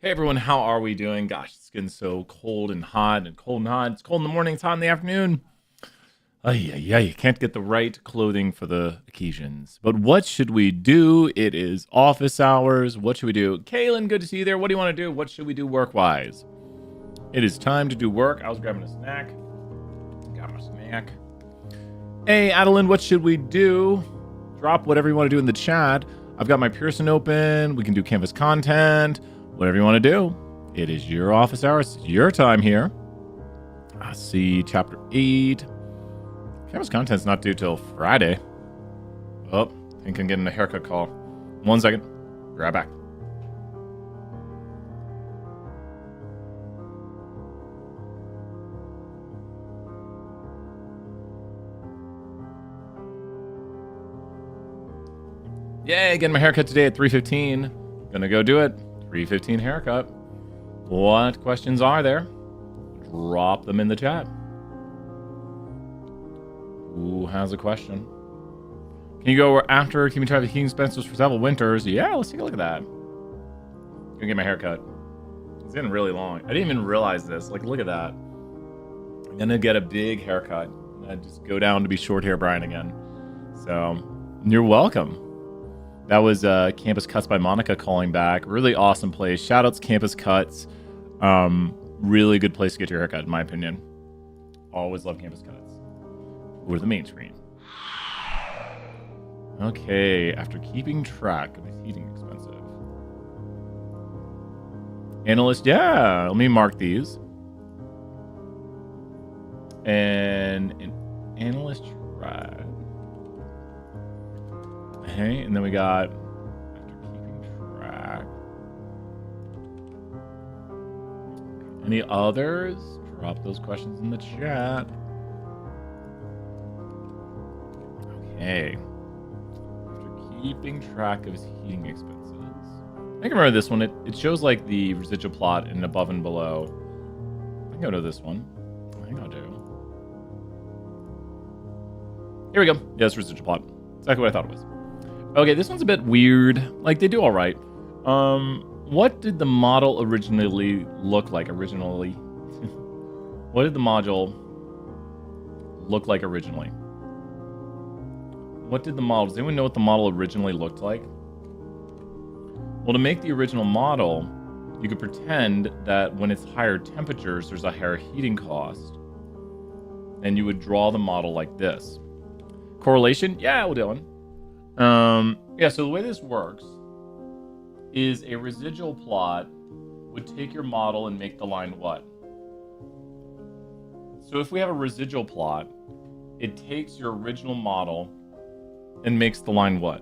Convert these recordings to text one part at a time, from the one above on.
Hey everyone, how are we doing? Gosh, it's getting so cold and hot and cold and hot. It's cold in the morning, it's hot in the afternoon. Yeah, you can't get the right clothing for the occasions. But what should we do? It is office hours. What should we do? Kaylin, good to see you there. What do you want to do? What should we do work-wise? It is time to do work. I was grabbing a snack. Got my snack. Hey, Adeline, what should we do? Drop whatever you want to do in the chat. I've got MyPearson open. We can do Canvas content. Whatever you want to do. It is your office hours. It's your time here. I see chapter 8. Canvas content's not due till Friday. Oh, I think I'm getting a haircut call. 1 second. Be right back. Yay, getting my haircut today at 3:15. Gonna go do it. 3:15 haircut. What questions are there? Drop them in the chat. Who has a question? Can you go after keeping track of the heating expenses for several winters? Yeah, let's take a look at that. Gonna get my haircut. It's getting really long. I didn't even realize this. Like, look at that. I'm gonna get a big haircut. I just go down to be short hair Brian again. So, you're welcome. That was Campus Cuts by Monica calling back. Really awesome place. Shoutouts Campus Cuts. Really good place to get your haircut, in my opinion. Always love Campus Cuts. Or the main screen. Okay, after keeping track of his heating expensive. Analyst, yeah. Let me mark these. And an analyst track. Okay, and then we got after keeping track. Any others? Drop those questions in the chat. Okay. After keeping track of his heating expenses. I can remember this one. It shows like the residual plot and above and below. I can go to this one. I think I'll do. Here we go. Yeah, it's residual plot. Exactly what I thought it was. Okay, this one's a bit weird. Like, they do all right. What did the model originally look like? What did the module look like originally? What did the model... Does anyone know what the model originally looked like? Well, to make the original model, you could pretend that when it's higher temperatures, there's a higher heating cost. And you would draw the model like this. Correlation? Yeah, we'll do one. Yeah, so the way this works is a residual plot would take your model and make the line what? So if we have a residual plot, it takes your original model and makes the line what?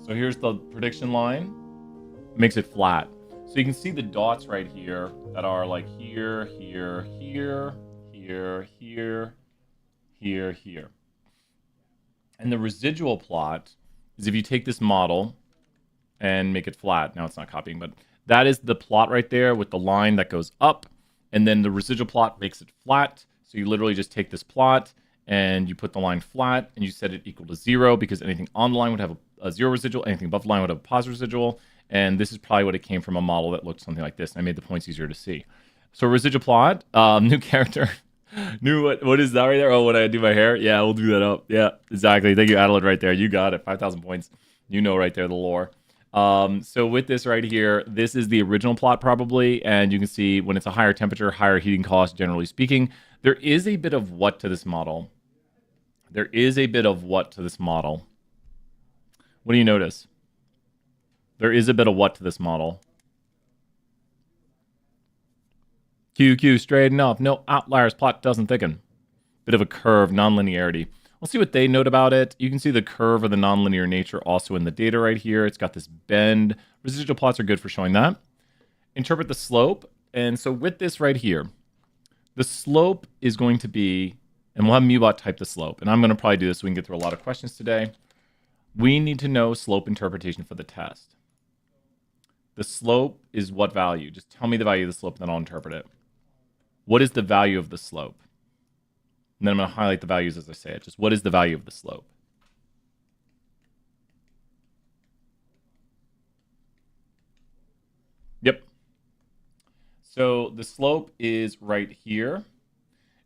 So here's the prediction line, makes it flat. So you can see the dots right here that are like here, here, here, here, here, here, here. And the residual plot is if you take this model and make it flat. Now it's not copying, but that is the plot right there with the line that goes up. And then the residual plot makes it flat. So you literally just take this plot and you put the line flat and you set it equal to 0 because anything on the line would have a 0 residual. Anything above the line would have a positive residual. And this is probably what it came from, a model that looked something like this. And I made the points easier to see. So residual plot, new character. What is that right there? Oh, when I do my hair? Yeah, we'll do that up. Yeah, exactly. Thank you, Adelaide, right there. You got it. 5,000 points. You know right there, the lore. So with this right here, this is the original plot probably. And you can see when it's a higher temperature, higher heating cost, generally speaking. There is a bit of what to this model. There is a bit of what to this model. What do you notice? There is a bit of what to this model. QQ, straight enough. No outliers, plot doesn't thicken. Bit of a curve, nonlinearity. We'll see what they note about it. You can see the curve or the nonlinear nature also in the data right here. It's got this bend. Residual plots are good for showing that. Interpret the slope. And so with this right here, the slope is going to be, and we'll have MuBot type the slope. And I'm going to probably do this so we can get through a lot of questions today. We need to know slope interpretation for the test. The slope is what value? Just tell me the value of the slope, and then I'll interpret it. What is the value of the slope? And then I'm going to highlight the values as I say it. Just what is the value of the slope? Yep. So the slope is right here.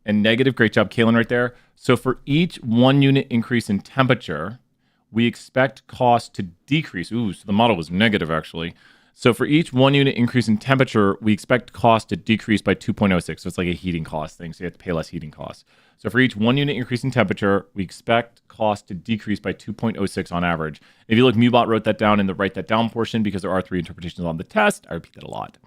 And negative, great job, Kaylin, right there. So for each 1 unit increase in temperature, we expect cost to decrease. Ooh, so the model was negative, actually. So for each 1 unit increase in temperature, we expect cost to decrease by 2.06. So it's like a heating cost thing, so you have to pay less heating costs. So for each 1 unit increase in temperature, we expect cost to decrease by 2.06 on average. If you look, MuBot wrote that down in the write that down portion because there are 3 interpretations on the test. I repeat that a lot.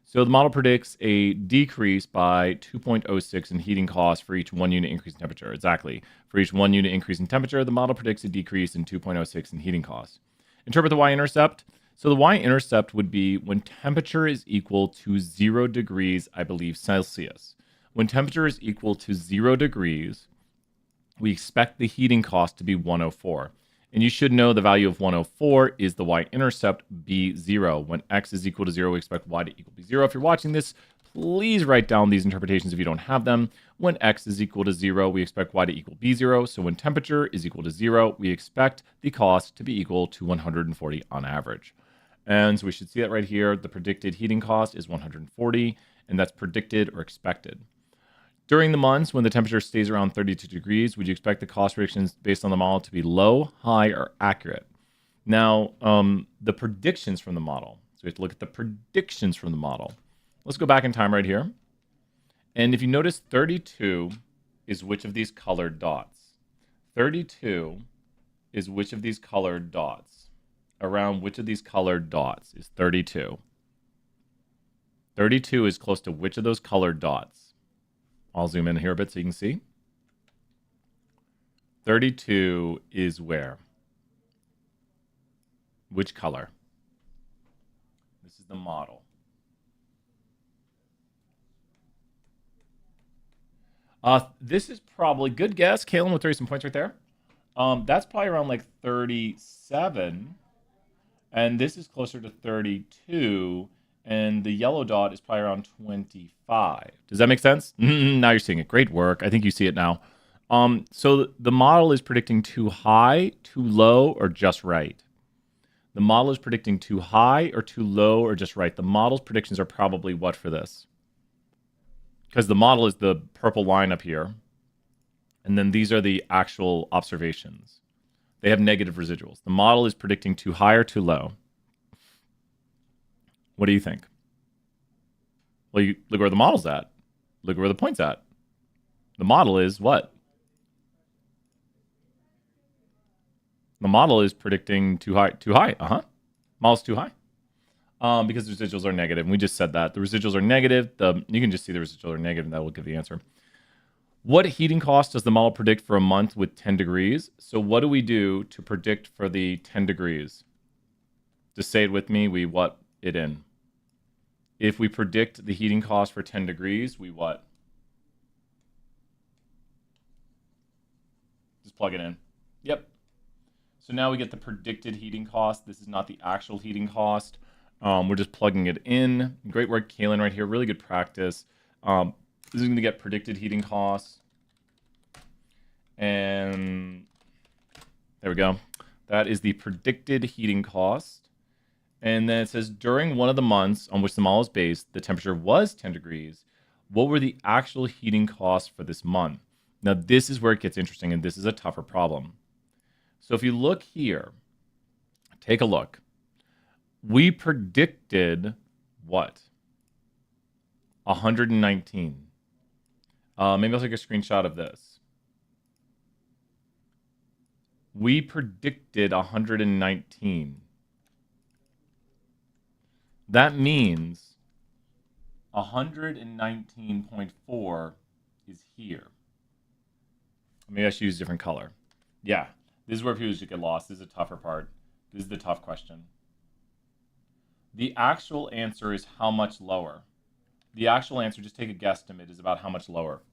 So the model predicts a decrease by 2.06 in heating costs for each 1 unit increase in temperature. Exactly. For each 1 unit increase in temperature, the model predicts a decrease in 2.06 in heating costs. Interpret the y-intercept. So the y-intercept would be when temperature is equal to 0 degrees, I believe, Celsius. When temperature is equal to 0 degrees, we expect the heating cost to be 104. And you should know the value of 104 is the y-intercept b0. When x is equal to 0, we expect y to equal b0. If you're watching this, please write down these interpretations if you don't have them. When x is equal to 0, we expect y to equal b0. So when temperature is equal to 0, we expect the cost to be equal to 140 on average. And so we should see that right here. The predicted heating cost is 140, and that's predicted or expected. During the months when the temperature stays around 32 degrees, would you expect the cost predictions based on the model to be low, high, or accurate? Now, the predictions from the model. So we have to look at the predictions from the model. Let's go back in time right here. And if you notice, 32 is which of these colored dots? 32 is which of these colored dots? Around which of these colored dots is 32? 32 is close to which of those colored dots? I'll zoom in here a bit so you can see. 32 is where? Which color? This is the model. This is probably, good guess, Kaylin, will throw you some points right there. That's probably around like 37. And this is closer to 32. And the yellow dot is probably around 25. Does that make sense? Now you're seeing it. Great work. I think you see it now. So the model is predicting too high, too low, or just right. The model is predicting too high or too low or just right. The model's predictions are probably what for this? Because the model is the purple line up here. And then these are the actual observations. They have negative residuals. The model is predicting too high or too low. What do you think? Well, you look where the model's at. Look where the point's at. The model is what? The model is predicting too high. Too high. Model's too high. Because the residuals are negative. And we just said that. The residuals are negative. You can just see the residuals are negative, and that will give the answer. What heating cost does the model predict for a month with 10 degrees? So what do we do to predict for the 10 degrees? Just say it with me. We what it in? If we predict the heating cost for 10 degrees, we what? Just plug it in. Yep. So now we get the predicted heating cost. This is not the actual heating cost. We're just plugging it in. Great work, Kaylin, right here. Really good practice. This is going to get predicted heating costs. And there we go. That is the predicted heating cost. And then it says, during one of the months on which the model is based, the temperature was 10 degrees. What were the actual heating costs for this month? Now, this is where it gets interesting, and this is a tougher problem. So if you look here, take a look. We predicted what? 119. Maybe I'll take a screenshot of this. We predicted 119. That means 119.4 is here. Maybe I should use a different color. Yeah, this is where people should get lost. This is a tougher part. This is the tough question. The actual answer is how much lower. The actual answer, just take a guesstimate, is about how much lower.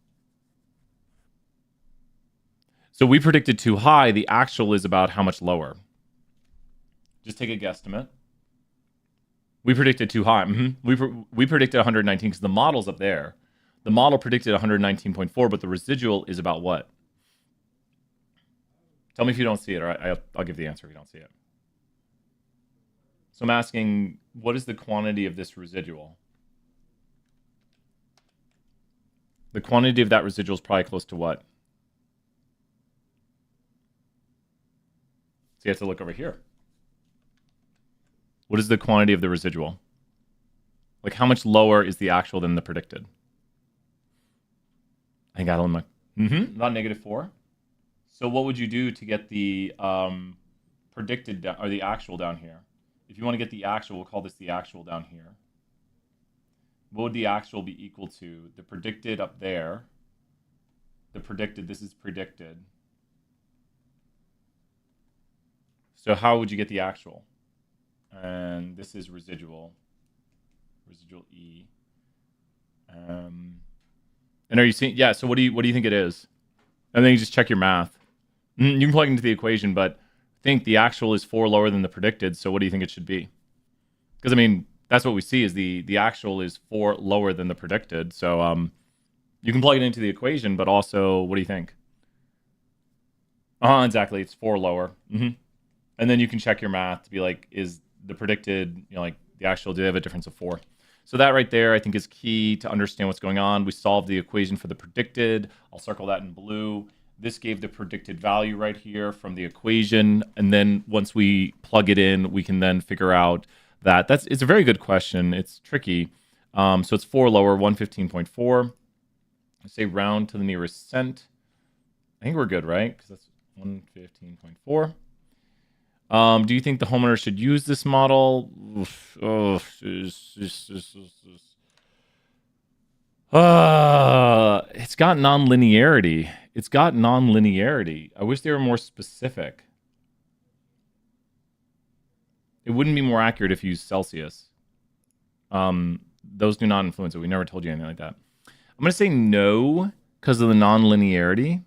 So we predicted too high. The actual is about how much lower. Just take a guesstimate. We predicted too high. We predicted 119 because the model's up there. The model predicted 119.4, but the residual is about what? Tell me if you don't see it, or I'll give the answer if you don't see it. So I'm asking, what is the quantity of this residual? The quantity of that residual is probably close to what? So you have to look over here. What is the quantity of the residual? Like how much lower is the actual than the predicted? I got on my about -4. So what would you do to get the predicted down, or the actual down here? If you want to get the actual, we'll call this the actual down here. What would the actual be equal to? The predicted up there. The predicted, this is predicted. So how would you get the actual? And this is residual E. And are you seeing? Yeah. So what do you think it is? And then you just check your math. You can plug into the equation, but I think the actual is 4 lower than the predicted. So what do you think it should be? Because I mean, that's what we see is the actual is 4 lower than the predicted. So you can plug it into the equation, but also, what do you think? Exactly. It's 4 lower. And then you can check your math to be like, is the predicted, like the actual, do they have a difference of 4? So that right there, I think, is key to understand what's going on. We solved the equation for the predicted. I'll circle that in blue. This gave the predicted value right here from the equation. And then once we plug it in, we can then figure out that it's a very good question. It's tricky. So it's 4 lower, 115.4. I say round to the nearest cent. I think we're good, right? Because that's 115.4. Do you think the homeowner should use this model? It's got nonlinearity. I wish they were more specific. It wouldn't be more accurate if you use Celsius. Those do not influence it. We never told you anything like that. I'm going to say no because of the nonlinearity.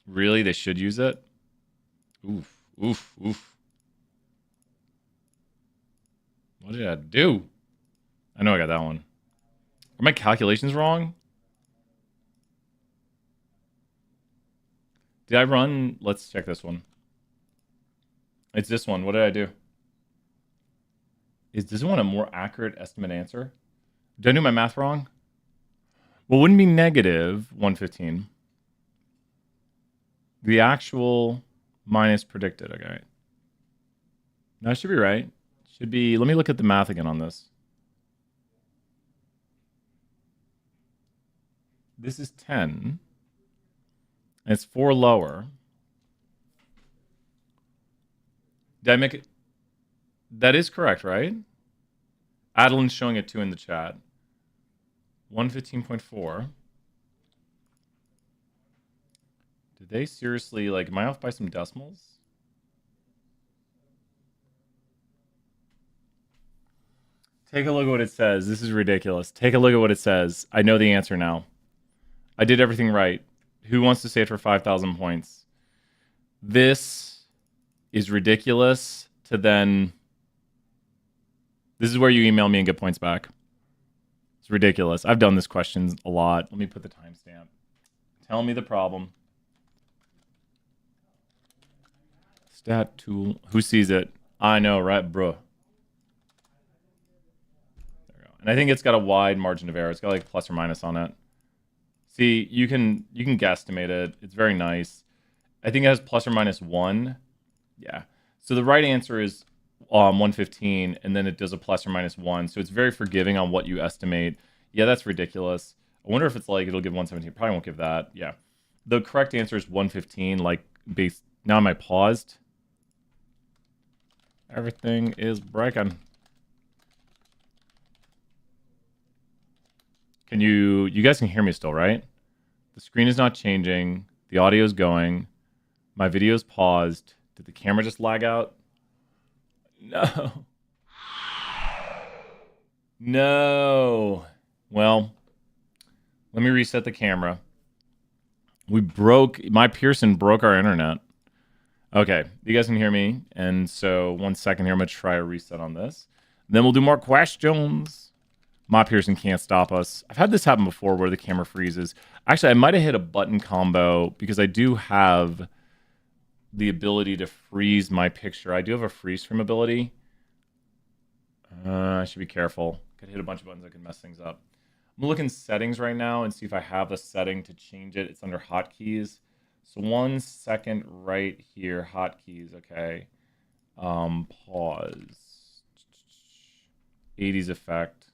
Really? They should use it? Oof. What did I do? I know I got that one. Are my calculations wrong? Did I run? Let's check this one. It's this one. What did I do? Is this one a more accurate estimate answer? Did I do my math wrong? Well, it wouldn't be negative 115. The actual minus predicted. Okay. No, I should be right. Should be. Let me look at the math again on this. This is 10. And it's 4 lower. Did I make it? That is correct, right? Adeline's showing it too in the chat. 115.4. Did they seriously, am I off by some decimals? Take a look at what it says. This is ridiculous. Take a look at what it says. I know the answer now. I did everything right. Who wants to say it for 5,000 points? This is ridiculous to then... This is where you email me and get points back. It's ridiculous. I've done this question a lot. Let me put the timestamp. Tell me the problem. Stat tool. Who sees it? I know, right, bro? There we go. And I think it's got a wide margin of error. It's got plus or minus on it. See, you can guesstimate it. It's very nice. I think it has plus or minus 1. Yeah. So the right answer is 115, and then it does a plus or minus 1. So it's very forgiving on what you estimate. Yeah, that's ridiculous. I wonder if it's it'll give 117. Probably won't give that. Yeah. The correct answer is 115. Now am I paused? Everything is breaking. You guys can hear me still, right? The screen is not changing. The audio is going. My video is paused. Did the camera just lag out? No. No. Well, let me reset the camera. MyPearson broke our internet. Okay, you guys can hear me. And so 1 second here, I'm going to try a reset on this. Then we'll do more questions. MyPearson can't stop us. I've had this happen before where the camera freezes. Actually, I might have hit a button combo because I do have the ability to freeze my picture. I do have a freeze frame ability. I should be careful. Could hit a bunch of buttons that could mess things up. I'm looking settings right now and see if I have a setting to change it. It's under hotkeys. So 1 second right here, hotkeys, okay. Pause. 80s effect.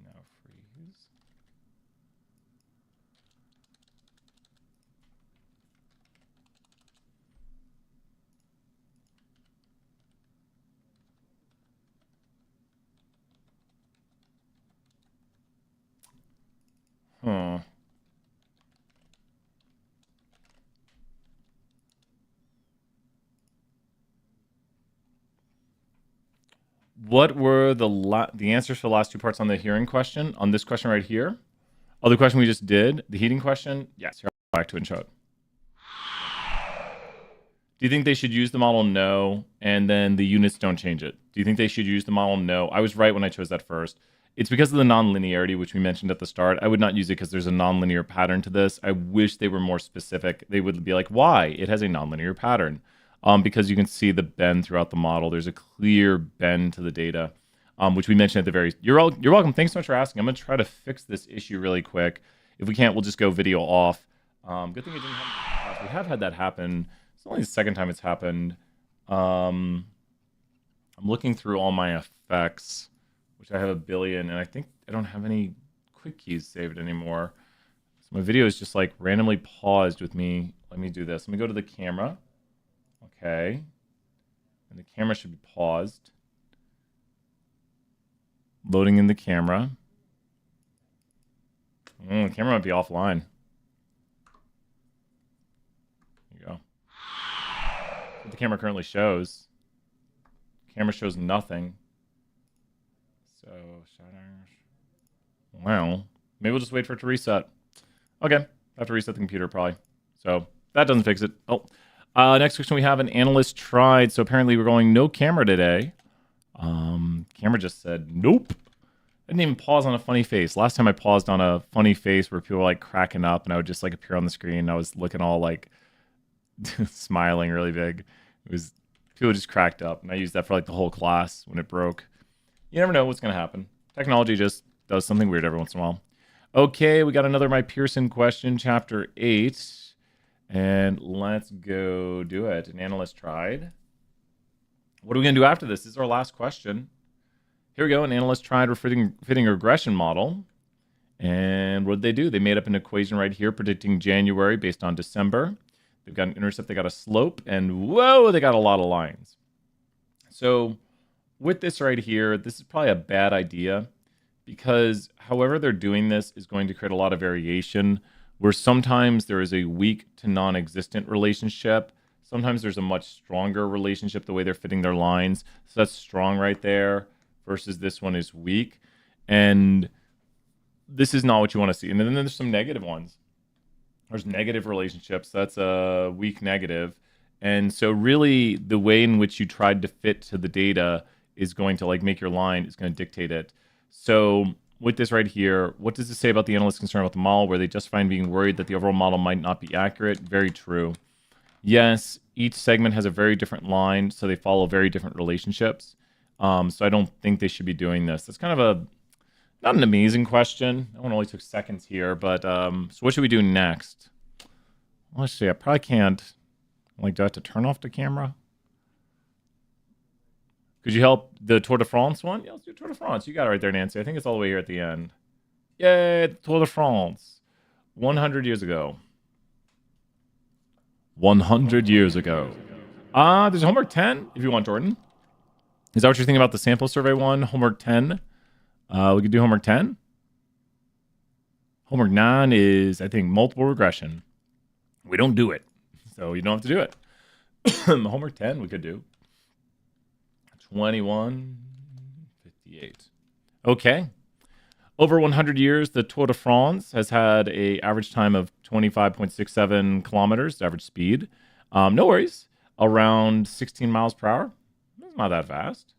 Now freeze. Huh. What were the answers for the last two parts on the hearing question? On this question right here? Oh, the question we just did, the heating question? Yes, here, I'll go back to it and show it. Do you think they should use the model? No. And then the units don't change it. Do you think they should use the model? No. I was right when I chose that first. It's because of the nonlinearity, which we mentioned at the start. I would not use it because there's a nonlinear pattern to this. I wish they were more specific. They would be like, why? It has a nonlinear pattern. Because you can see the bend throughout the model. There's a clear bend to the data, which we mentioned at the very... You're welcome. Thanks so much for asking. I'm going to try to fix this issue really quick. If we can't, we'll just go video off. Good thing it didn't happen. We have had that happen. It's only the second time it's happened. I'm looking through all my effects, which I have 1 billion, and I think I don't have any quick keys saved anymore. So my video is just like randomly paused with me. Let me do this. Let me go to the camera. Okay. And the camera should be paused. Loading in the camera. The camera might be offline. There you go. That's what the camera currently shows. Camera shows nothing. So, wow. Maybe we'll just wait for it to reset. Okay. I have to reset the computer probably. So, that doesn't fix it. Oh. Next question, we have an analyst tried. So apparently we're going no camera today. Camera just said nope. I didn't even pause on a funny face. Last time I paused on a funny face where people were like cracking up and I would just like appear on the screen. And I was looking all like smiling really big. It was people just cracked up. And I used that for like the whole class when it broke. You never know what's going to happen. Technology just does something weird every once in a while. Okay, we got another MyPearson question, chapter 8. And let's go do it. An analyst tried. What are we going to do after this? This is our last question. Here we go. An analyst tried a fitting regression model. And what did they do? They made up an equation right here predicting January based on December. They've got an intercept. They got a slope. And whoa, they got a lot of lines. So with this right here, this is probably a bad idea because however they're doing this is going to create a lot of variation where sometimes there is a weak to non-existent relationship. Sometimes there's a much stronger relationship the way they're fitting their lines. So that's strong right there versus this one is weak. And this is not what you want to see. And then there's some negative ones. There's negative relationships. That's a weak negative. And so really the way in which you tried to fit to the data is going to like make your line, is going to dictate it. So with this right here, what does it say about the analyst's concern about the model? Were they justified being worried that the overall model might not be accurate? Very true. Yes, each segment has a very different line, so they follow very different relationships. So I don't think they should be doing this. That's kind of not an amazing question. That one only took seconds here, but so what should we do next? Let's see, I probably can't, like, do I have to turn off the camera? Could you help the Tour de France one? Yeah, let's do Tour de France. You got it right there, Nancy. I think it's all the way here at the end. Yay, Tour de France. 100 years ago. 100 years ago. There's homework 10, if you want, Jordan. Is that what you're thinking about the sample survey one? Homework 10? We could do homework 10. Homework 9 is, I think, multiple regression. We don't do it, so you don't have to do it. Homework 10 we could do. 21:58. Okay. Over 100 years, the Tour de France has had an average time of 25.67 kilometers, average speed. No worries. Around 16 miles per hour. That's not that fast.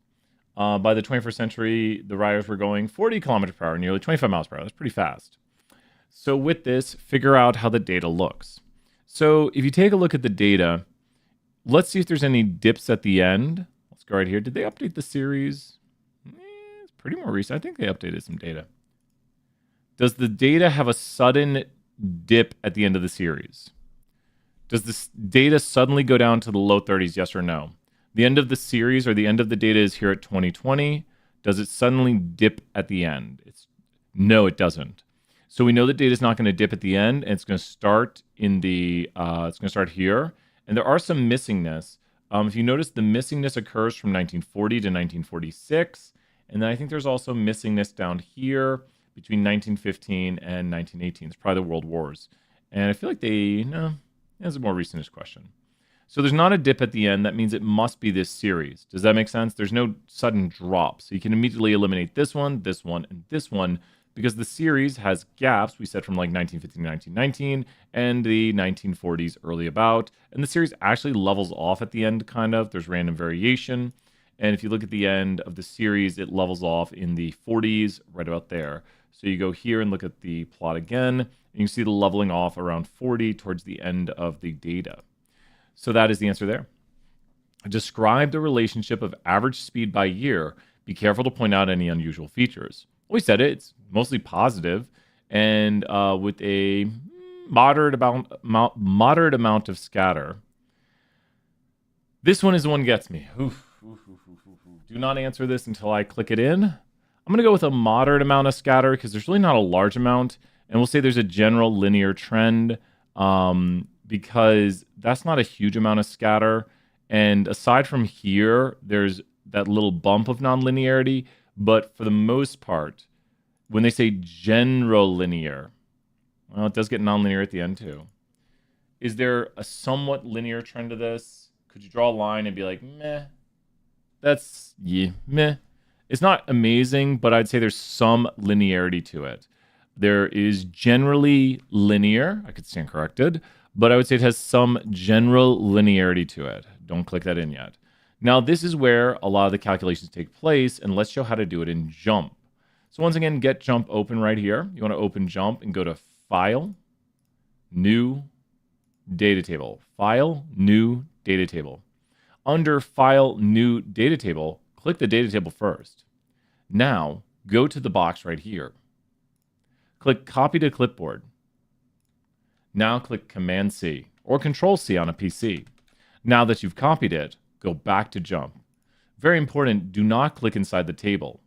By the 21st century, the riders were going 40 kilometers per hour, nearly 25 miles per hour. That's pretty fast. So with this, figure out how the data looks. So if you take a look at the data, let's see if there's any dips at the end. Let's go right here. Did they update the series? pretty more recent. I think they updated some data. Does the data have a sudden dip at the end of the series? Does this data suddenly go down to the low 30s, yes or no? The end of the series or the end of the data is here at 2020. Does it suddenly dip at the end? No, it doesn't. So we know that data is not going to dip at the end, and it's going to start in the, it's going to start here. And there are some missingness. If you notice, the missingness occurs from 1940 to 1946. And then I think there's also missingness down here between 1915 and 1918. It's probably the World Wars. And I feel like that's a more recentish question. So there's not a dip at the end. That means it must be this series. Does that make sense? There's no sudden drop. So you can immediately eliminate this one, and this one, because the series has gaps, we said from like 1915 to 1919, and the 1940s early about. And the series actually levels off at the end, kind of. There's random variation. And if you look at the end of the series, it levels off in the 40s, right about there. So you go here and look at the plot again, and you can see the leveling off around 40 towards the end of the data. So that is the answer there. Describe the relationship of average speed by year. Be careful to point out any unusual features. We said it. It's mostly positive, and with a moderate amount of scatter. This one is the one that gets me. Do not answer this until I click it in. I'm going to go with a moderate amount of scatter because there's really not a large amount, and we'll say there's a general linear trend. Because that's not a huge amount of scatter. And aside from here, there's that little bump of nonlinearity. But for the most part, when they say general linear, well, it does get nonlinear at the end too. Is there a somewhat linear trend to this? Could you draw a line and be like, meh? Meh. It's not amazing, but I'd say there's some linearity to it. There is generally linear. I could stand corrected. But I would say it has some general linearity to it. Don't click that in yet. Now, this is where a lot of the calculations take place, and let's show how to do it in JUMP. So once again, get JUMP open right here. You want to open JUMP and go to File, New, Data Table. File, New, Data Table. Under File, New, Data Table, click the data table first. Now, go to the box right here. Click Copy to Clipboard. Now click Command-C or Control-C on a PC. Now that you've copied it, go back to JUMP. Very important, do not click inside the table.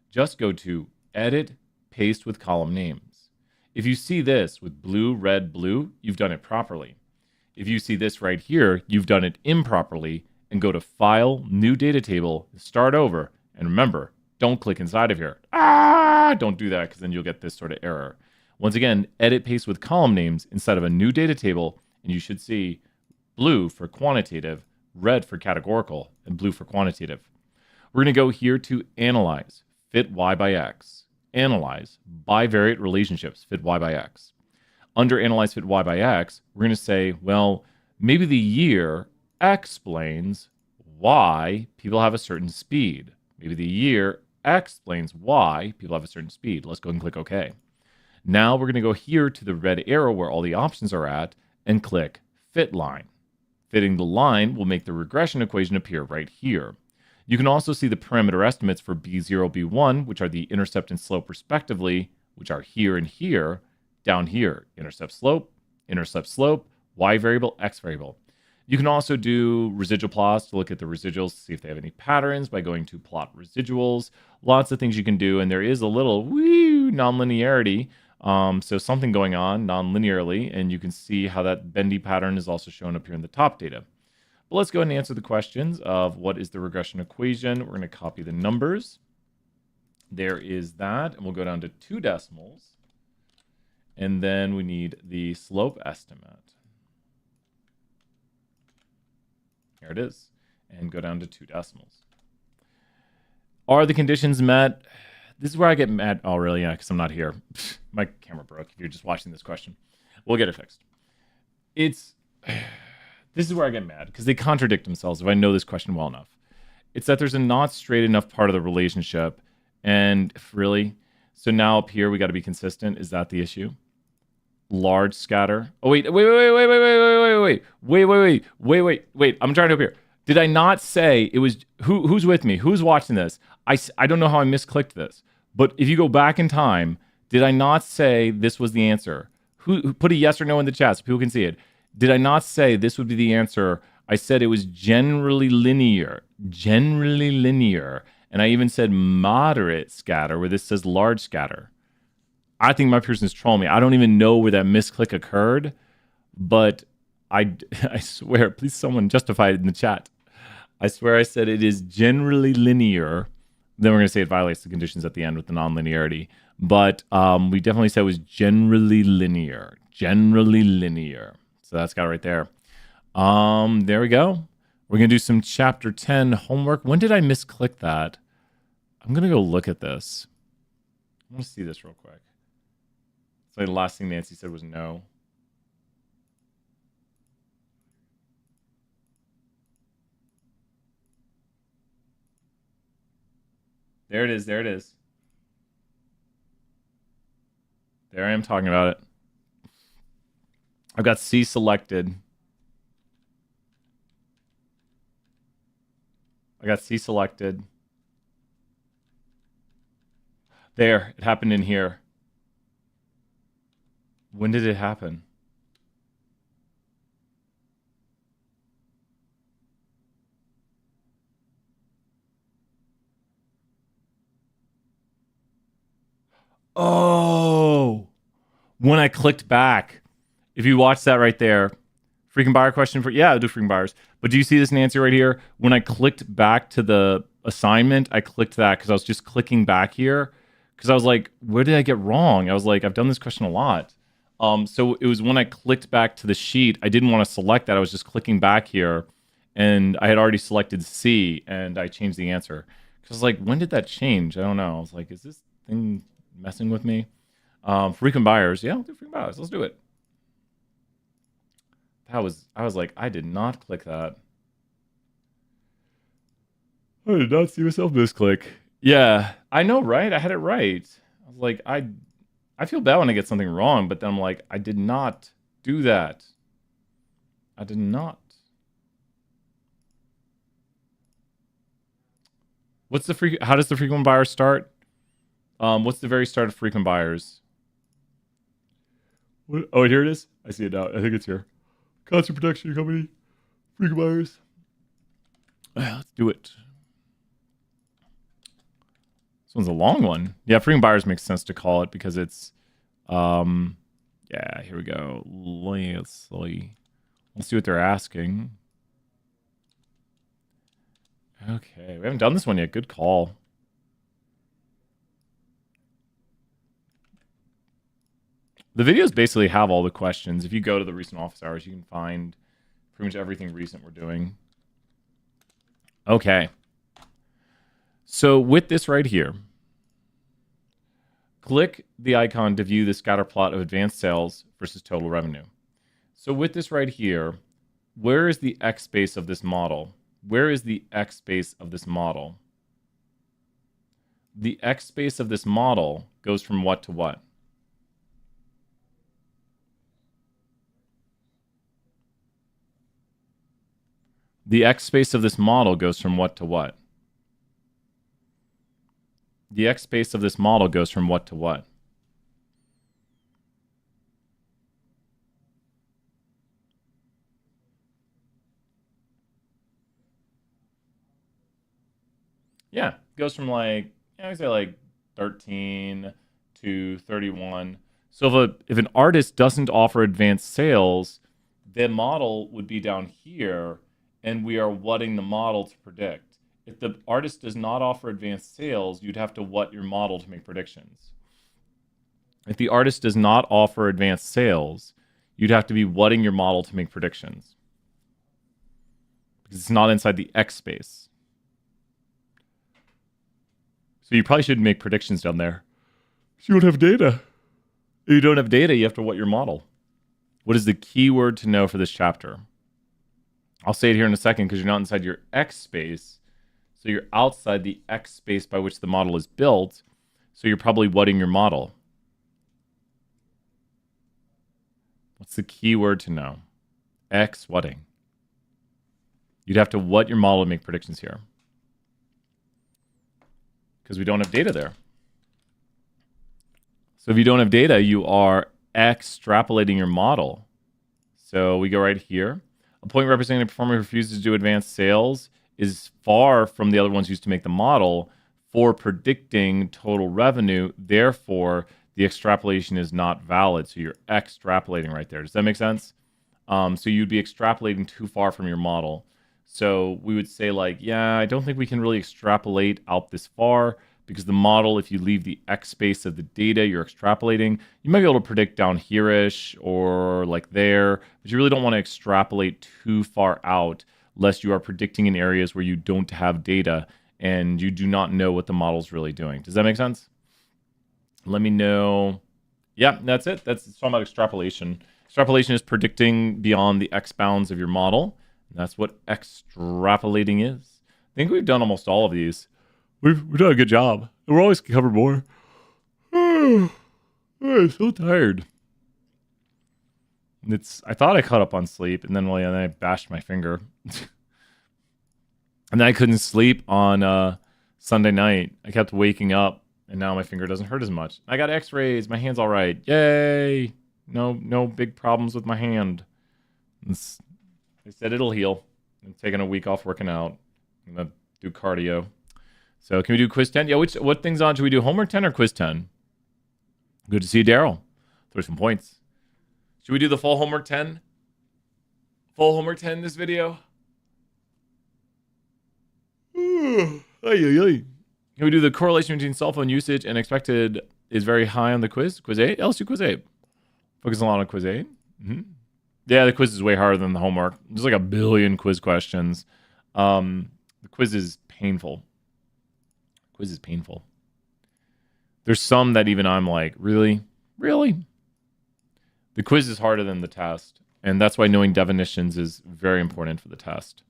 Just go to Edit, Paste with Column Names. If you see this with blue, red, blue, you've done it properly. If you see this right here, you've done it improperly, and go to File, New Data Table, start over, and remember, don't click inside of here. Don't do that because then you'll get this sort of error. Once again, edit paste with column names instead of a new data table, and you should see blue for quantitative, red for categorical, and blue for quantitative. We're going to go here to Analyze, Fit Y by X. Analyze, Bivariate Relationships, Fit Y by X. Under Analyze, Fit Y by X, we're going to say, well, maybe the year explains why people have a certain speed. Maybe the year explains why people have a certain speed. Let's go and click OK. Now we're going to go here to the red arrow where all the options are at and click Fit Line. Fitting the line will make the regression equation appear right here. You can also see the parameter estimates for B0, B1, which are the intercept and slope respectively, which are here and here, down here, intercept, slope, Y variable, X variable. You can also do residual plots to look at the residuals, see if they have any patterns by going to plot residuals. Lots of things you can do, and there is a little nonlinearity. So something going on non-linearly, and you can see how that bendy pattern is also shown up here in the top data. But let's go ahead and answer the questions of what is the regression equation. We're going to copy the numbers. There is that, and we'll go down to 2 decimals. And then we need the slope estimate. Here it is. And go down to 2 decimals. Are the conditions met? This is where I get mad. Oh, really? Yeah, because I'm not here. My camera broke if you're just watching this question. We'll get it fixed. This is where I get mad because they contradict themselves if I know this question well enough. It's that there's a not straight enough part of the relationship. And really? So now up here, we got to be consistent. Is that the issue? Large scatter. Oh, wait. I'm trying to up here. Did I not say it was who's with me? Who's watching this? I don't know how I misclicked this. But if you go back in time, did I not say this was the answer? Who put a yes or no in the chat so people can see it? Did I not say this would be the answer? I said it was generally linear. Generally linear. And I even said moderate scatter where this says large scatter. I think MyPearson is trolling me. I don't even know where that misclick occurred, but I swear, please someone justify it in the chat. I swear I said it is generally linear. Then we're going to say it violates the conditions at the end with the nonlinearity. But we definitely said it was generally linear. Generally linear. So that's got it right there. There we go. We're going to do some chapter 10 homework. When did I misclick that? I'm going to go look at this. I want to see this real quick. So the last thing Nancy said was no. There it is. There it is. There I am talking about it. I've got C selected. I got C selected. There, it happened in here. When did it happen? Oh, when I clicked back. If you watch that right there, freaking buyer question for, yeah, I'll do freaking buyers. But do you see this, Nancy, right here? When I clicked back to the assignment, I clicked that because I was just clicking back here because I was like, where did I get wrong? I was like, I've done this question a lot. So it was when I clicked back to the sheet, I didn't want to select that. I was just clicking back here and I had already selected C and I changed the answer. Because I was like, when did that change? I don't know. I was like, is this thing messing with me? Frequent buyers. Yeah, I'll do frequent buyers. Let's do it. I was like, I did not click that. I did not see myself misclick. Yeah, I know, right? I had it right. I was like, I feel bad when I get something wrong, but then I'm like, I did not do that. I did not. What's the how does the frequent buyer start? What's the very start of frequent buyers? What? Oh, here it is. I see it now. I think it's here. Constant protection company, frequent buyers. Let's do it. This one's a long one. Yeah, frequent buyers makes sense to call it because it's, yeah, here we go. Let's see what they're asking. Okay, we haven't done this one yet. Good call. The videos basically have all the questions. If you go to the recent office hours, you can find pretty much everything recent we're doing. Okay. So with this right here, click the icon to view the scatter plot of advanced sales versus total revenue. So with this right here, where is the X base of this model? Where is the X base of this model? The X base of this model goes from what to what? The X space of this model goes from what to what? The X space of this model goes from what to what? Yeah, it goes from like, I say like 13 to 31. So if an artist doesn't offer advanced sales, the model would be down here, and we are whatting the model to predict. If the artist does not offer advanced sales, you'd have to what your model to make predictions. If the artist does not offer advanced sales, you'd have to be whatting your model to make predictions. Because it's not inside the X space. So you probably shouldn't make predictions down there. You don't have data. If you don't have data, you have to what your model. What is the key word to know for this chapter? I'll say it here in a second because you're not inside your X space. So you're outside the X space by which the model is built. So you're probably whatting your model. What's the key word to know? X whatting. You'd have to what your model to make predictions here. Because we don't have data there. So if you don't have data, you are extrapolating your model. So we go right here. A point representing a performer who refuses to do advanced sales is far from the other ones used to make the model for predicting total revenue. Therefore, the extrapolation is not valid. So you're extrapolating right there. Does that make sense? So you'd be extrapolating too far from your model. So we would say like, yeah, I don't think we can really extrapolate out this far because the model, if you leave the X space of the data you're extrapolating, you might be able to predict down here-ish or like there, but you really don't want to extrapolate too far out lest you are predicting in areas where you don't have data and you do not know what the model's really doing. Does that make sense? Let me know. Yeah, that's it. It's talking about extrapolation. Extrapolation is predicting beyond the X bounds of your model. And that's what extrapolating is. I think we've done almost all of these. We've done a good job. We're always cover more. I'm so tired. I thought I caught up on sleep, and then I bashed my finger. And then I couldn't sleep on Sunday night. I kept waking up, and now my finger doesn't hurt as much. I got x-rays. My hand's all right. Yay! No big problems with my hand. They said it'll heal. I'm taking a week off working out. I'm going to do cardio. So can we do quiz 10? Yeah, what things on? Should we do homework 10 or quiz 10? Good to see you, Daryl. Throw some points. Should we do the full homework 10? Full homework 10 in this video? Can we do the correlation between cell phone usage and expected is very high on the quiz? Quiz 8? Yeah, let's do quiz 8. Focus a lot on quiz 8. Mm-hmm. Yeah, the quiz is way harder than the homework. There's like a billion quiz questions. The quiz is painful. Quiz is painful. There's some that even I'm like, really? Really? The quiz is harder than the test. And that's why knowing definitions is very important for the test.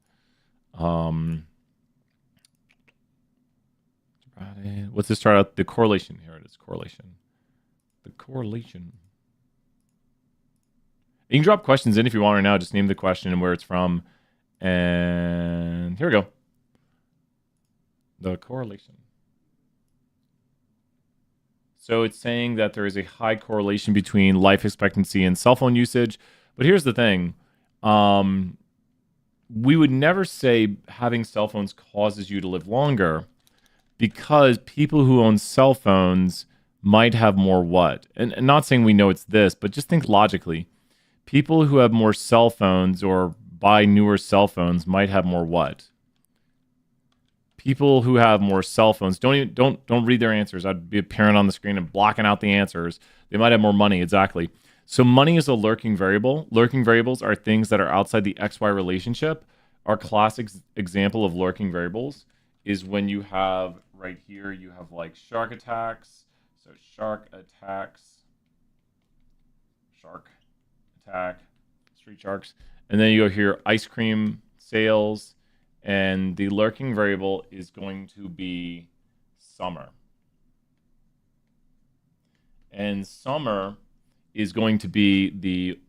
What's this start out? The correlation. Here it is, correlation. The correlation. You can drop questions in if you want right now. Just name the question and where it's from. And here we go. The correlation. So it's saying that there is a high correlation between life expectancy and cell phone usage. But here's the thing. We would never say having cell phones causes you to live longer because people who own cell phones might have more what? And not saying we know it's this, but just think logically. People who have more cell phones or buy newer cell phones might have more what? People who have more cell phones don't read their answers. I'd be appearing on the screen and blocking out the answers. They might have more money, exactly. So money is a lurking variable. Lurking variables are things that are outside the XY relationship. Our classic example of lurking variables is when you have right here, you have like shark attacks. So shark attacks, shark attack, street sharks. And then you go here, ice cream sales. And the lurking variable is going to be summer. And summer is going to be the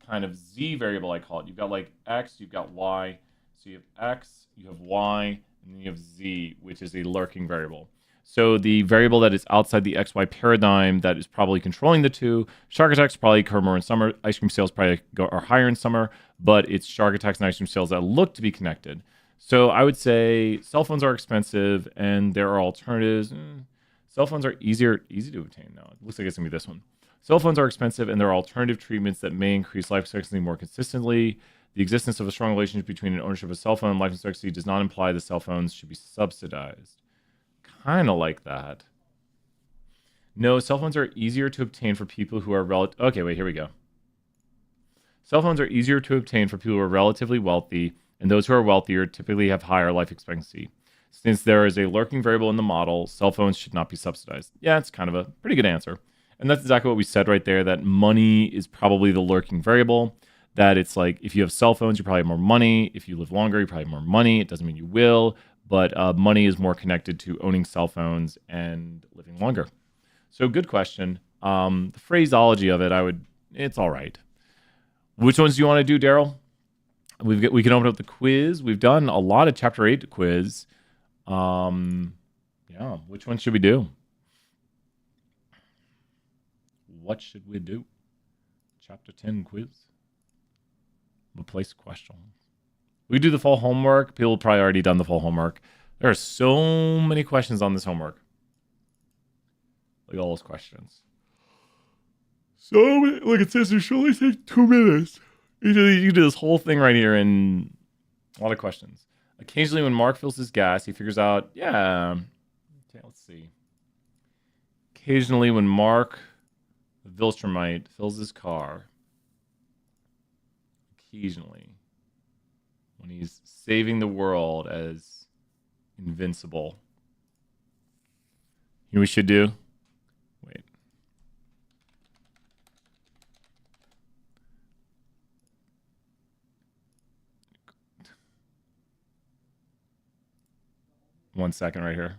kind of Z variable, I call it. You've got like X, you've got Y. So you have X, you have Y, and then you have Z, which is a lurking variable. So the variable that is outside the XY paradigm that is probably controlling the two, shark attacks probably occur more in summer. Ice cream sales probably are higher in summer, but it's shark attacks and ice cream sales that look to be connected. So I would say cell phones are expensive and there are alternatives. Cell phones are easy to obtain now. It looks like it's going to be this one. Cell phones are expensive and there are alternative treatments that may increase life expectancy more consistently. The existence of a strong relationship between an ownership of a cell phone and life expectancy does not imply that cell phones should be subsidized. Kind of like that. No, cell phones are easier to obtain for people who are Okay, wait, here we go. Cell phones are easier to obtain for people who are relatively wealthy, and those who are wealthier typically have higher life expectancy. Since there is a lurking variable in the model, cell phones should not be subsidized. Yeah, it's kind of a pretty good answer. And that's exactly what we said right there, that money is probably the lurking variable. That it's like, if you have cell phones, you probably have more money. If you live longer, you probably have more money. It doesn't mean you will, but money is more connected to owning cell phones and living longer. So good question. The phraseology of it, it's all right. Which ones do you want to do, Daryl? We can open up the quiz. We've done a lot of chapter 8 quiz. Yeah, which one should we do? What should we do? Chapter 10 quiz. Replace question. We do the full homework. People probably already done the full homework. There are so many questions on this homework. Look at all those questions. So many. Look, it says it should only take 2 minutes. You do this whole thing right here in a lot of questions. Occasionally when Mark fills his gas, he figures out, yeah. Okay, let's see. Occasionally when Mark Vilstromite fills his car, occasionally when he's saving the world as invincible. You know what we should do? Wait. One second right here.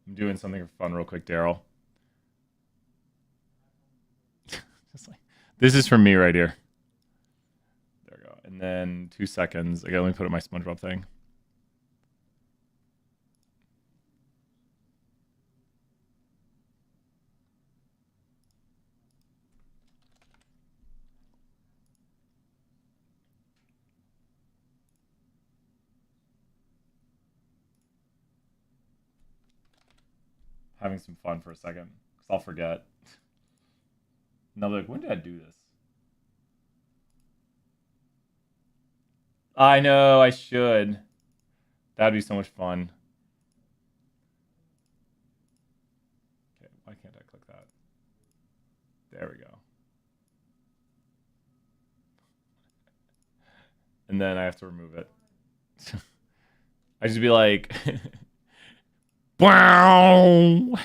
I'm doing something fun real quick, Daryl. This is from me right here. There we go. And then 2 seconds. Okay, let me put up my SpongeBob thing. Having some fun for a second, because I'll forget. And I'll be like, when did I do this? I know, I should. That'd be so much fun. Okay, why can't I click that? There we go. And then I have to remove it. I just be like, wow.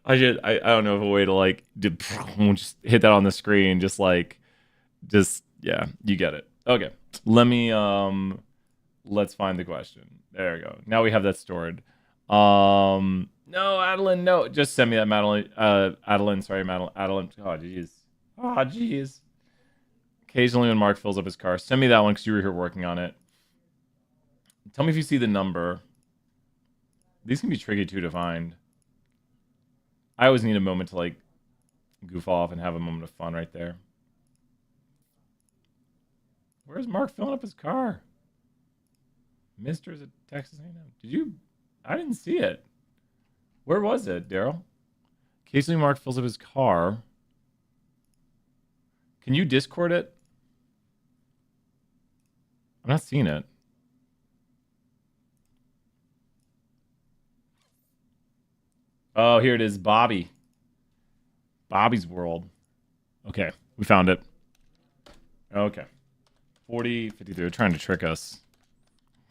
I don't know of a way to like just hit that on the screen, just yeah, you get it. Okay, let's find the question. There we go. Now we have that stored. No, Adeline, no, just send me that, Madeline. Adeline, sorry, Adeline. Oh, jeez. Occasionally when Mark fills up his car, send me that one because you were here working on it. Tell me if you see the number. These can be tricky too to find. I always need a moment to like goof off and have a moment of fun right there. Where's Mark filling up his car? Mister's at Texas A&M. Did you? I didn't see it. Where was it, Daryl? Occasionally Mark fills up his car. Can you Discord it? I'm not seeing it. Oh, here it is. Bobby. Bobby's World. Okay, we found it. Okay. 40, 53. They're trying to trick us.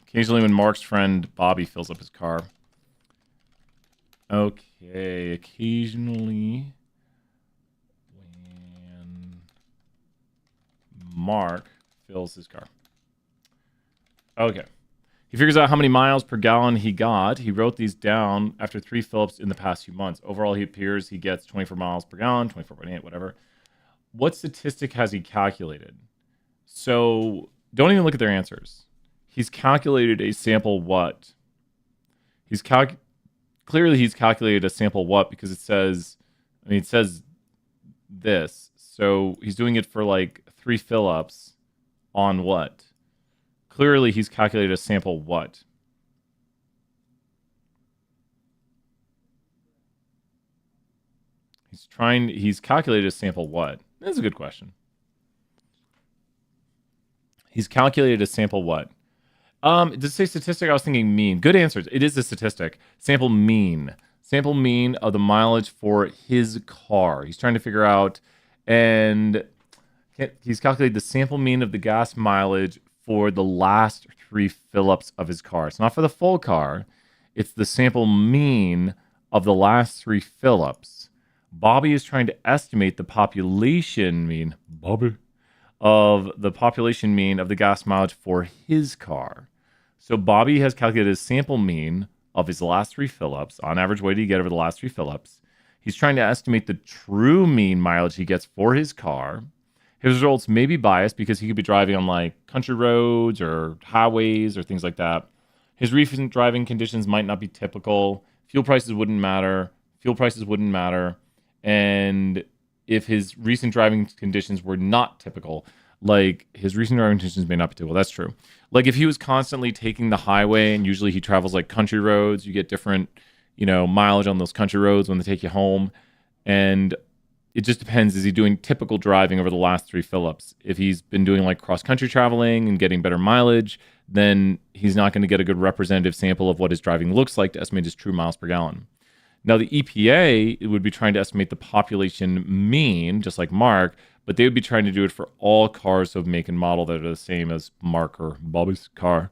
Occasionally when Mark's friend Bobby fills up his car. Okay, occasionally when Mark fills his car. Okay. He figures out how many miles per gallon he got. He wrote these down after 3 fill-ups in the past few months. Overall, he gets 24 miles per gallon, 24.8, whatever. What statistic has he calculated? So don't even look at their answers. He's calculated a sample what? Clearly he's calculated a sample what because it says this. So he's doing it for like 3 fill-ups on what? Clearly, he's calculated a sample what? He's calculated a sample what? That's a good question. He's calculated a sample what? Does it say statistic? I was thinking mean. Good answers. It is a statistic. Sample mean. Sample mean of the mileage for his car. He's trying to figure out, and he's calculated the sample mean of the gas mileage for the last 3 fill-ups of his car. It's not for the full car. It's the sample mean of the last 3 fill-ups. Bobby is trying to estimate the population mean, of the gas mileage for his car. So Bobby has calculated a sample mean of his last 3 fill-ups. On average, what did he get over the last 3 fill-ups? He's trying to estimate the true mean mileage he gets for his car. His results may be biased because he could be driving on like country roads or highways or things like that. His recent driving conditions might not be typical. Fuel prices wouldn't matter. And if his recent driving conditions were not typical, like his recent driving conditions may not be typical. That's true. Like if he was constantly taking the highway, and usually he travels like country roads, you get different, mileage on those country roads when they take you home. And it just depends. Is he doing typical driving over the last 3 fill-ups? If he's been doing like cross-country traveling and getting better mileage, then he's not going to get a good representative sample of what his driving looks like to estimate his true miles per gallon. Now, the EPA would be trying to estimate the population mean, just like Mark, but they would be trying to do it for all cars of make and model that are the same as Mark or Bobby's car.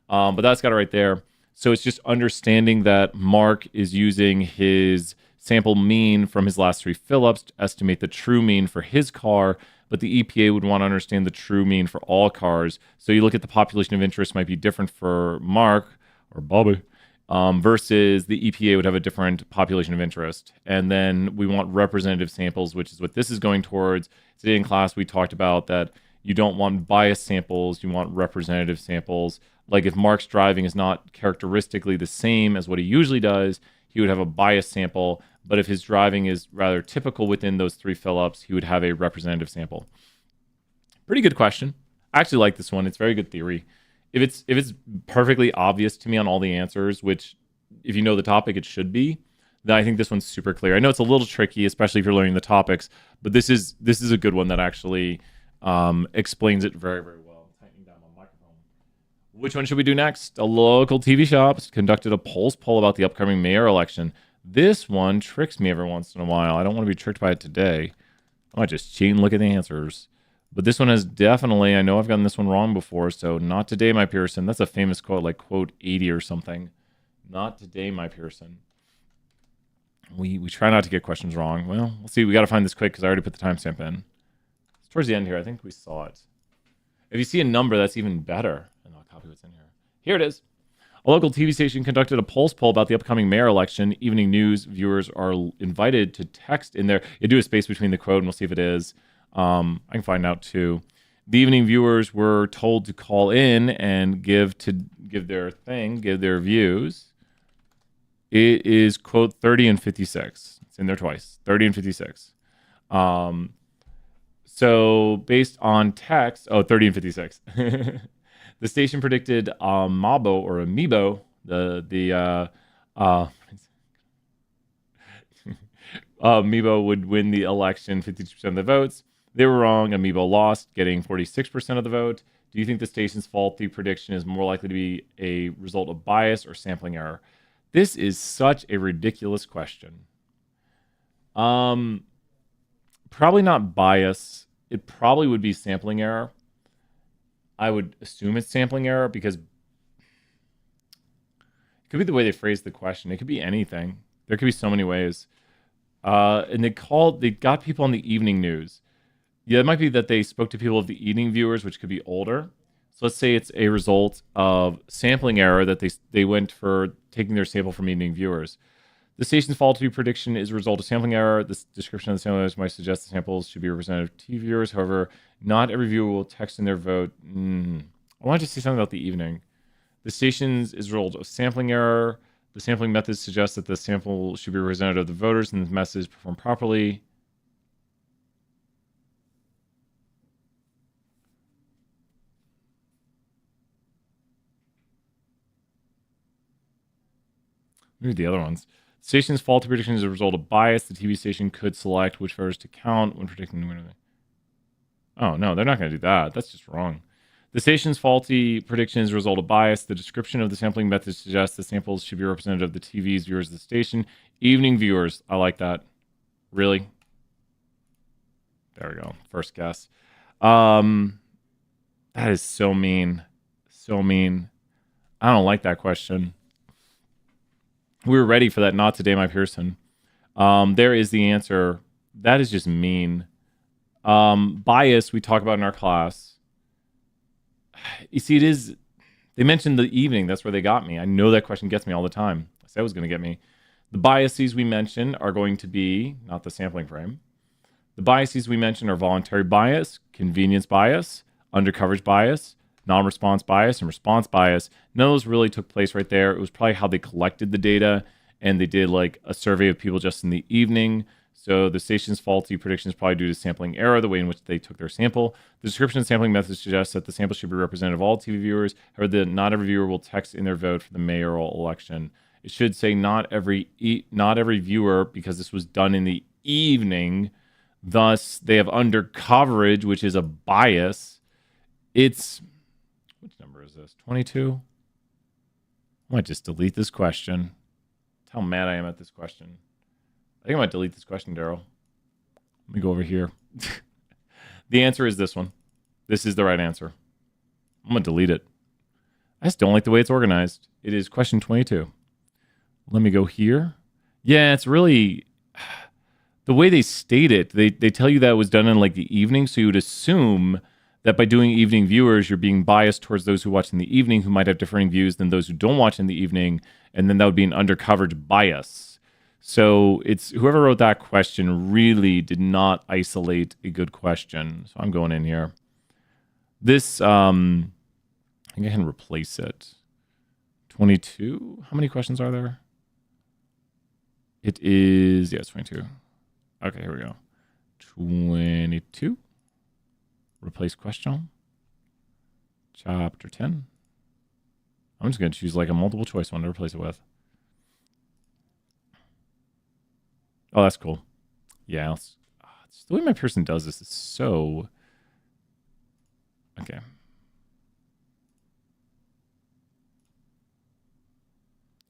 But that's got it right there. So it's just understanding that Mark is using his sample mean from his last 3 fill-ups to estimate the true mean for his car, but the EPA would want to understand the true mean for all cars. So you look at the population of interest might be different for Mark or Bobby versus the EPA would have a different population of interest. And then we want representative samples, which is what this is going towards. Today in class, we talked about that you don't want biased samples, you want representative samples. Like if Mark's driving is not characteristically the same as what he usually does, he would have a biased sample. But if his driving is rather typical within those 3 fill-ups, he would have a representative sample. Pretty good question. I actually like this one. It's very good theory. If it's perfectly obvious to me on all the answers, which if you know the topic, it should be, then I think this one's super clear. I know it's a little tricky, especially if you're learning the topics, but this is a good one that actually explains it very, very well. Tightening down my microphone. Which one should we do next? A local TV shop conducted a PulsePoll about the upcoming mayor election. This one tricks me every once in a while. I don't want to be tricked by it today. I might just cheat and look at the answers. But this one has definitely, I know I've gotten this one wrong before, so not today, MyPearson. That's a famous quote, like quote 80 or something. Not today, MyPearson. We try not to get questions wrong. Well, we'll see. We got to find this quick because I already put the timestamp in. It's towards the end here. I think we saw it. If you see a number, that's even better. And I'll copy what's in here. Here it is. A local TV station conducted a PulsePoll about the upcoming mayor election. Evening news viewers are invited to text in there. You do a space between the quote, and we'll see if it is. I can find out too. The evening viewers were told to call in and give their views. It is quote 30 and 56. It's in there twice. 30 and 56. So based on text, 30 and 56. The station predicted Mabo or Amiibo, Amiibo would win the election 52% of the votes. They were wrong. Amiibo lost, getting 46% of the vote. Do you think the station's faulty prediction is more likely to be a result of bias or sampling error? This is such a ridiculous question. Probably not bias. It probably would be sampling error. I would assume it's sampling error because it could be the way they phrased the question. It could be anything. There could be so many ways. And they got people on the evening news. Yeah, it might be that they spoke to people of the evening viewers, which could be older. So let's say it's a result of sampling error that they went for taking their sample from evening viewers. The station's faulty prediction is a result of sampling error. The description of the sample might suggest the samples should be representative of TV viewers. However, not every viewer will text in their vote. I wanted to say something about the evening. The station's is a result of sampling error. The sampling method suggests that the sample should be representative of the voters and the message performed properly. Read the other ones. The station's faulty prediction is a result of bias. The TV station could select which voters to count when predicting the winner. Oh, no, they're not going to do that. That's just wrong. The station's faulty prediction is a result of bias. The description of the sampling method suggests the samples should be representative of the TV's viewers of the station. Evening viewers. I like that. Really? There we go. First guess. That is so mean. So mean. I don't like that question. We were ready for that. Not today, MyPearson. There is the answer. That is just mean. Bias, we talk about in our class. You see, They mentioned the evening. That's where they got me. I know that question gets me all the time. I said it was going to get me. The biases we mentioned are going to be, not the sampling frame. The biases we mentioned are voluntary bias, convenience bias, undercoverage bias, non-response bias, and response bias. None of those really took place right there. It was probably how they collected the data, and they did like a survey of people just in the evening. So the station's faulty prediction is probably due to sampling error, the way in which they took their sample. The description and sampling method suggests that the sample should be representative of all TV viewers. However, not every viewer will text in their vote for the mayoral election. It should say not every viewer, because this was done in the evening. Thus, they have under coverage, which is a bias. It's, which number is this? 22? I might just delete this question. That's how mad I am at this question. I think I might delete this question, Daryl. Let me go over here. The answer is this one. This is the right answer. I'm going to delete it. I just don't like the way it's organized. It is question 22. Let me go here. Yeah, it's really... The way they state it, they tell you that it was done in like the evening, so you would assume that by doing evening viewers, you're being biased towards those who watch in the evening who might have differing views than those who don't watch in the evening, and then that would be an undercoverage bias. So it's whoever wrote that question really did not isolate a good question. So I'm going in here. This, I think I can replace it. 22? How many questions are there? It is, yeah, it's 22. Okay, here we go. 22. Replace question. Chapter 10. I'm just going to choose like a multiple choice one to replace it with. Oh, that's cool. Yeah, it's the way MyPearson does this is so... Okay.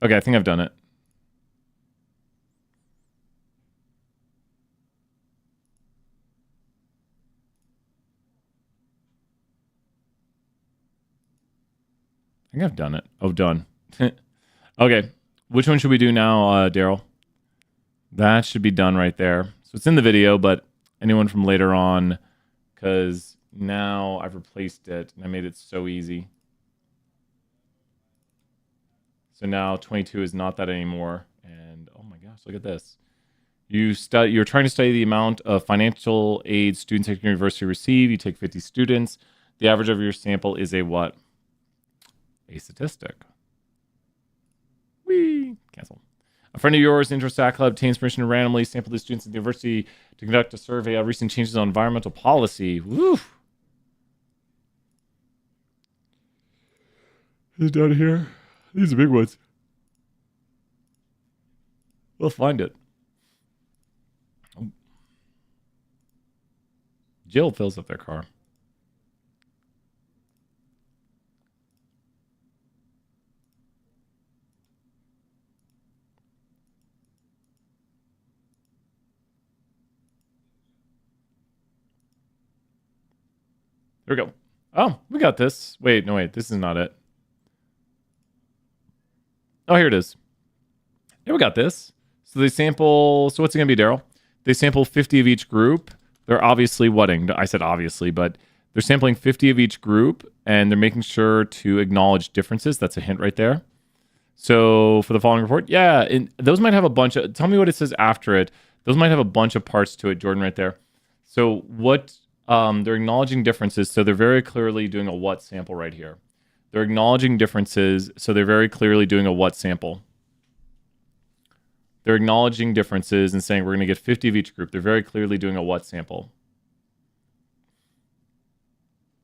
Okay, I think I've done it. I think I've done it. Oh, done. Okay. Which one should we do now, Daryl? That should be done right there. So it's in the video, but anyone from later on, because now I've replaced it and I made it so easy. So now 22 is not that anymore. And oh my gosh, look at this. You're trying to study the amount of financial aid students at your university receive. You take 50 students. The average of your sample is a what? A statistic. Whee! Cancel. A friend of yours, IntroStat Club, obtains permission to randomly sample the students at the university to conduct a survey of recent changes on environmental policy. Woo! Is down here. These are big ones. We'll find it. Jill fills up their car. There we go. Oh, we got this. Wait, no, wait. This is not it. Oh, here it is. Yeah, we got this. So they sample... So what's it going to be, Daryl? They sample 50 of each group. They're obviously whatting. I said obviously, but they're sampling 50 of each group, and they're making sure to acknowledge differences. That's a hint right there. So for the following report, yeah, and those might have a bunch of... Tell me what it says after it. Those might have a bunch of parts to it, Jordan, right there. So what... they're acknowledging differences, so they're very clearly doing a what sample right here. They're acknowledging differences, so they're very clearly doing a what sample. They're acknowledging differences and saying we're going to get 50 of each group. They're very clearly doing a what sample.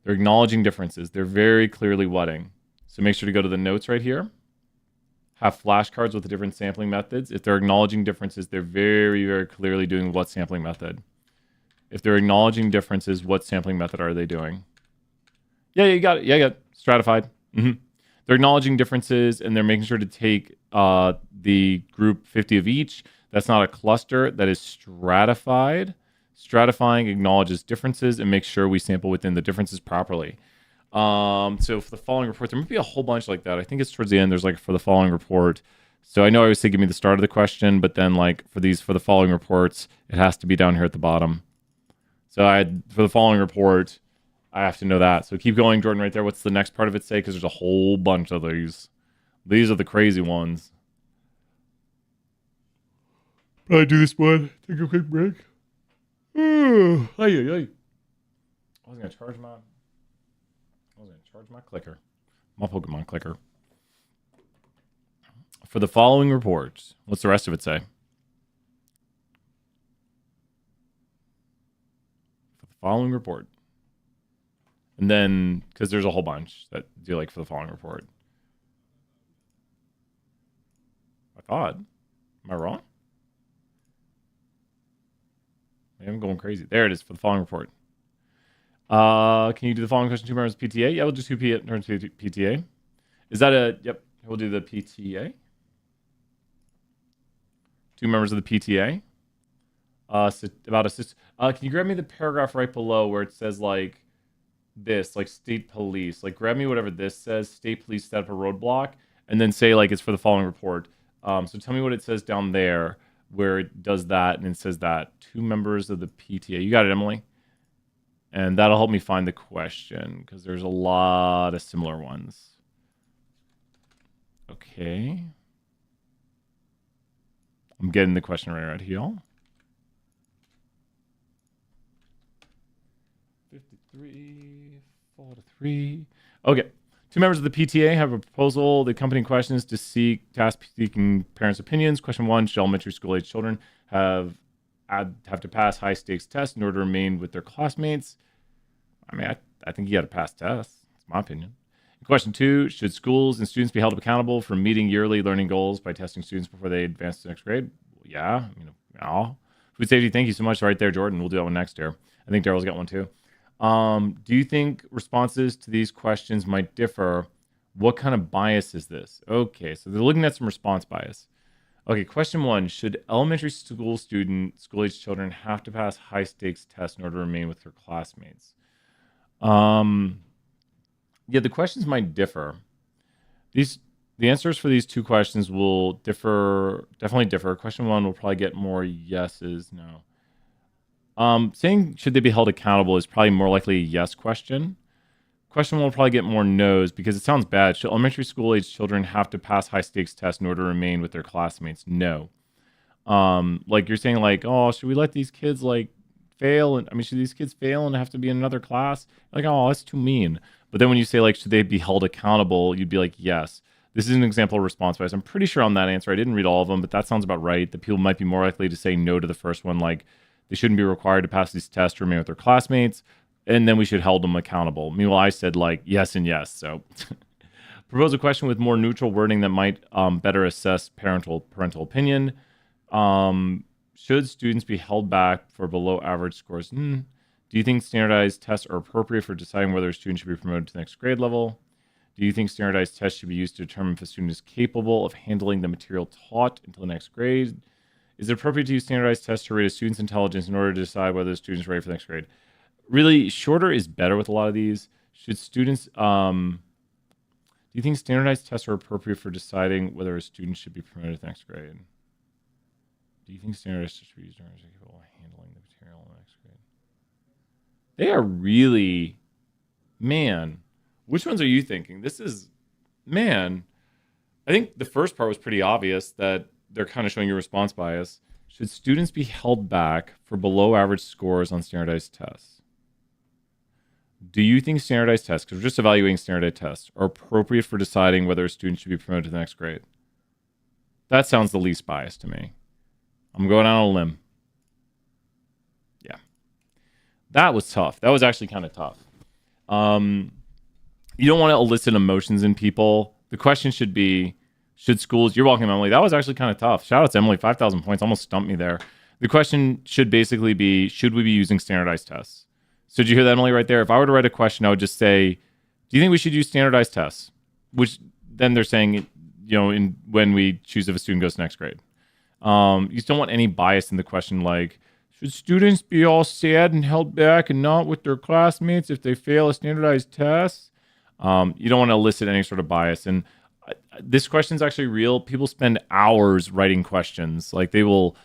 They're acknowledging differences. They're very clearly whatting. So make sure to go to the notes right here. Have flashcards with the different sampling methods. If they're acknowledging differences, they're very, very clearly doing what sampling method. If they're acknowledging differences, what sampling method are they doing? Yeah, you got it. Yeah, you got it. Stratified. They're acknowledging differences, and they're making sure to take the group 50 of each. That's not a cluster. That is stratified. Stratifying acknowledges differences and makes sure we sample within the differences properly. So for the following report, there might be a whole bunch like that. I think it's towards the end. There's like for the following report. So I know I always say give me the start of the question, but then like for the following reports, it has to be down here at the bottom. So for the following report, I have to know that. So keep going, Jordan, right there. What's the next part of it say? Because there's a whole bunch of these. These are the crazy ones. Probably do this one. Take a quick break. I was gonna charge my clicker. My Pokemon clicker. For the following report, what's the rest of it say? For the following report. And then, because there's a whole bunch that do like for the following report. I thought. Am I wrong? Maybe I'm going crazy. There it is for the following report. Can you do the following question? 2 members of PTA? Yeah, we'll just do PTA. Is that a... Yep, we'll do the PTA. 2 members of the PTA. About assist. Can you grab me the paragraph right below where it says like this, like state police? Like grab me whatever this says. State police set up a roadblock, and then say like it's for the following report. So tell me what it says down there where it does that, and it says that 2 members of the PTA. You got it, Emily? And that'll help me find the question because there's a lot of similar ones. Okay. I'm getting the question right here. 53, 4-3. Okay. 2 members of the PTA have a proposal. The company questions to ask seeking parents' opinions. Question 1, should elementary school age children have to pass high stakes tests in order to remain with their classmates? I mean, I think you got to pass tests. That's my opinion. Question 2, should schools and students be held accountable for meeting yearly learning goals by testing students before they advance to the next grade? Yeah. No. Food safety, thank you so much right there, Jordan. We'll do that one next year. I think Daryl's got one too. Do you think responses to these questions might differ? What kind of bias is this? Okay, so they're looking at some response bias. Okay, question 1, should elementary school-age children have to pass high-stakes tests in order to remain with their classmates? Yeah, the questions might differ. The answers for these 2 questions will definitely differ. Question 1 will probably get more yeses. No. Saying should they be held accountable is probably more likely a yes question. Question 1 will probably get more no's because it sounds bad. Should elementary school age children have to pass high stakes tests in order to remain with their classmates? No. Like you're saying like, oh, should we let these kids like fail? And I mean, should these kids fail and have to be in another class? Like, oh, that's too mean. But then when you say like, should they be held accountable? You'd be like, yes. This is an example of response bias. I'm pretty sure on that answer. I didn't read all of them, but that sounds about right. The people might be more likely to say no to the first one, like they shouldn't be required to pass these tests to remain with their classmates, and then we should hold them accountable. Meanwhile, I said like yes and yes. So propose a question with more neutral wording that might better assess parental opinion. Should students be held back for below average scores? Do you think standardized tests are appropriate for deciding whether a student should be promoted to the next grade level? Do you think standardized tests should be used to determine if a student is capable of handling the material taught until the next grade? Is it appropriate to use standardized tests to rate a student's intelligence in order to decide whether the student is ready for the next grade? Really, shorter is better with a lot of these. Should students, do you think standardized tests are appropriate for deciding whether a student should be promoted to the next grade? Do you think standardized tests should be used in order to be capable of handling the material in the next grade? They are really, man, which ones are you thinking? This is, man, I think the first part was pretty obvious that they're kind of showing you response bias. Should students be held back for below average scores on standardized tests? Do you think standardized tests, because we're just evaluating standardized tests, are appropriate for deciding whether a student should be promoted to the next grade? That sounds the least biased to me. I'm going out on a limb. Yeah. That was tough. That was actually kind of tough. You don't want to elicit emotions in people. The question should be, should schools... You're welcome, Emily. That was actually kind of tough. Shout out to Emily. 5,000 points. Almost stumped me there. The question should basically be, should we be using standardized tests? So did you hear that, Emily, right there? If I were to write a question, I would just say, do you think we should use standardized tests? Which then they're saying, when we choose if a student goes to next grade. You just don't want any bias in the question like, should students be all sad and held back and not with their classmates if they fail a standardized test? You don't want to elicit any sort of bias. And this question is actually real. People spend hours writing questions. Like they will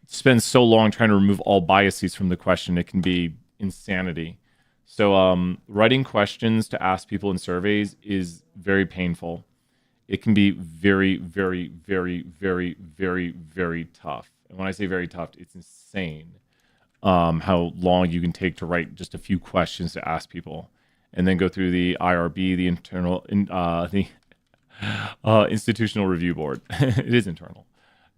spend so long trying to remove all biases from the question. It can be insanity. So writing questions to ask people in surveys is very painful. It can be very, very, very, very, very, very tough. And when I say very tough, it's insane how long you can take to write just a few questions to ask people, and then go through the IRB, the institutional review board. It is internal.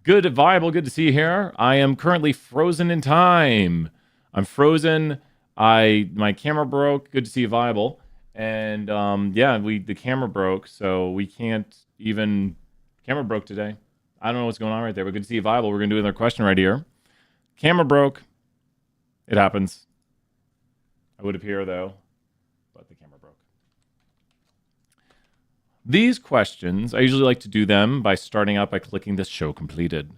Good, Viable. Good to see you here. I am currently frozen in time. I'm frozen. My camera broke. Good to see you, Viable. And yeah, the camera broke, so we can't even. Camera broke today. I don't know what's going on right there, but good to see you, Viable. We're gonna do another question right here. Camera broke. It happens. I would appear though, but the camera broke. These questions, I usually like to do them by starting out by clicking the show completed.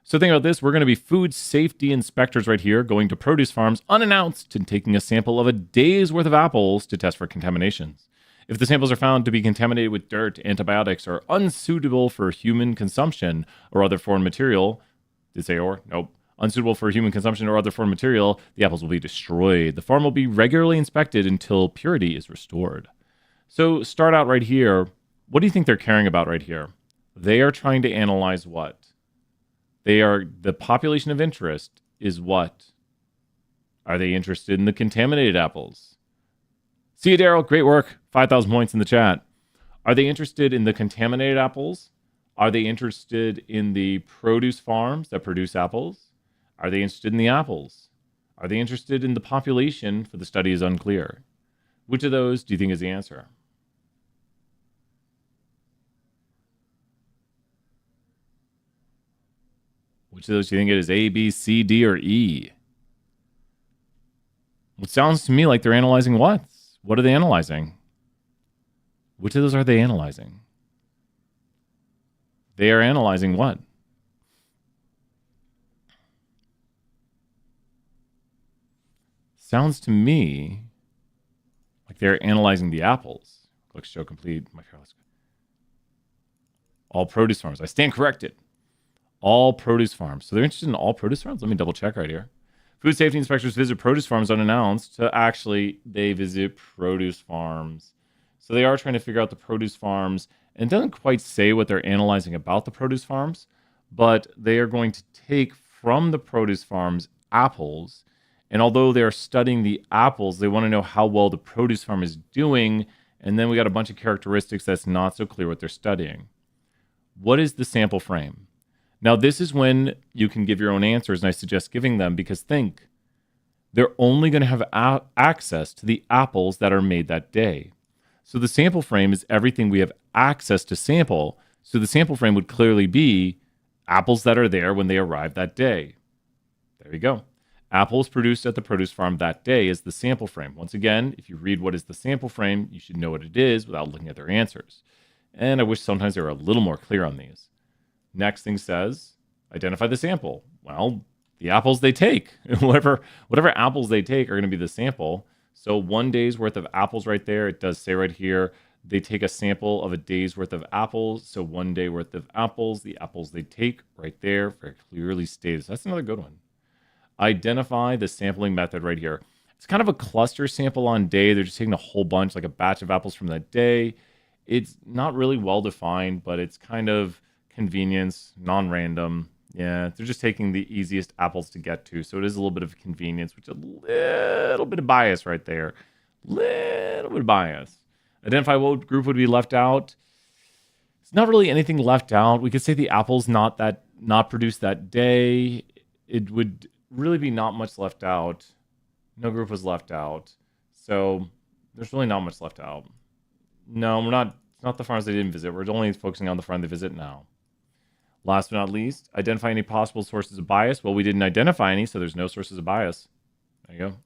So think about this. We're going to be food safety inspectors right here, going to produce farms unannounced and taking a sample of a day's worth of apples to test for contaminations. If the samples are found to be contaminated with dirt, antibiotics, or unsuitable for human consumption or other foreign material, did it say or? Nope. Unsuitable for human consumption or other foreign material, the apples will be destroyed. The farm will be regularly inspected until purity is restored. So start out right here. What do you think they're caring about right here? They are trying to analyze what? The population of interest is what? Are they interested in the contaminated apples? See you, Daryl. Great work. 5,000 points in the chat. Are they interested in the contaminated apples? Are they interested in the produce farms that produce apples? Are they interested in the apples? Are they interested in the population? For the study is unclear. Which of those do you think is the answer? Which of those do you think it is? A, B, C, D, or E? It sounds to me like they're analyzing what? What are they analyzing? Which of those are they analyzing? They are analyzing what? Sounds to me like they're analyzing the apples. Click show complete. All produce farms. I stand corrected. All produce farms. So they're interested in all produce farms? Let me double check right here. Food safety inspectors visit produce farms unannounced. So actually, they visit produce farms. So they are trying to figure out the produce farms. And it doesn't quite say what they're analyzing about the produce farms, but they are going to take from the produce farms apples. And although they're studying the apples, they want to know how well the produce farm is doing. And then we got a bunch of characteristics that's not so clear what they're studying. What is the sample frame? Now, this is when you can give your own answers, and I suggest giving them because think, they're only going to have access to the apples that are made that day. So the sample frame is everything we have access to sample. So the sample frame would clearly be apples that are there when they arrive that day. There you go. Apples produced at the produce farm that day is the sample frame. Once again, if you read what is the sample frame, you should know what it is without looking at their answers. And I wish sometimes they were a little more clear on these. Next thing says, identify the sample. Well, the apples they take, whatever apples they take are going to be the sample. So 1 day's worth of apples right there. It does say right here, they take a sample of a day's worth of apples. So 1 day worth of apples, the apples they take right there, very clearly stated. So that's another good one. Identify the sampling method right here. It's kind of a cluster sample on day. They're just taking a whole bunch, like a batch of apples from that day. It's not really well defined, but it's kind of convenience, non-random. Yeah, they're just taking the easiest apples to get to. So it is a little bit of convenience, which is a little bit of bias right there. Little bit of bias. Identify what group would be left out. It's not really anything left out. We could say the apples not produced that day. It would really be not much left out. No group was left out. So there's really not much left out. No, it's not the farms they didn't visit. We're only focusing on the farm they visit now. Last but not least, identify any possible sources of bias. Well, we didn't identify any, so there's no sources of bias. There you go.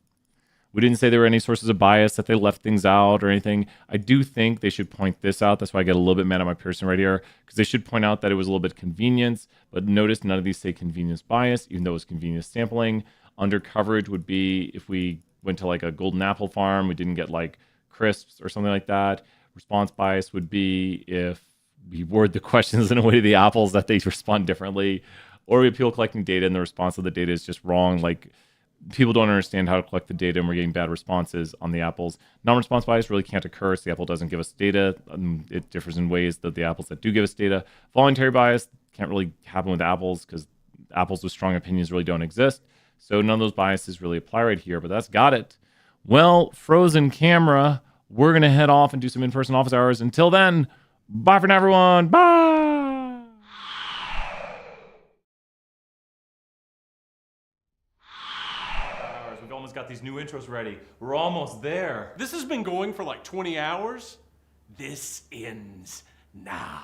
We didn't say there were any sources of bias, that they left things out or anything. I do think they should point this out. That's why I get a little bit mad at MyPearson right here, because they should point out that it was a little bit convenience. But notice none of these say convenience bias, even though it's convenience sampling. Under coverage would be if we went to like a golden apple farm, we didn't get like crisps or something like that. Response bias would be if we word the questions in a way to the apples that they respond differently, or we appeal collecting data and the response of the data is just wrong. Like people don't understand how to collect the data, and we're getting bad responses on the apples. Non-response bias really can't occur, so the apple doesn't give us data. It differs in ways that the apples that do give us data. Voluntary bias can't really happen with apples because apples with strong opinions really don't exist. So none of those biases really apply right here, but that's got it. Well, frozen camera, we're going to head off and do some in-person office hours. Until then, bye for now, everyone. Bye! We've almost got these new intros ready. We're almost there. This has been going for like 20 hours. This ends now.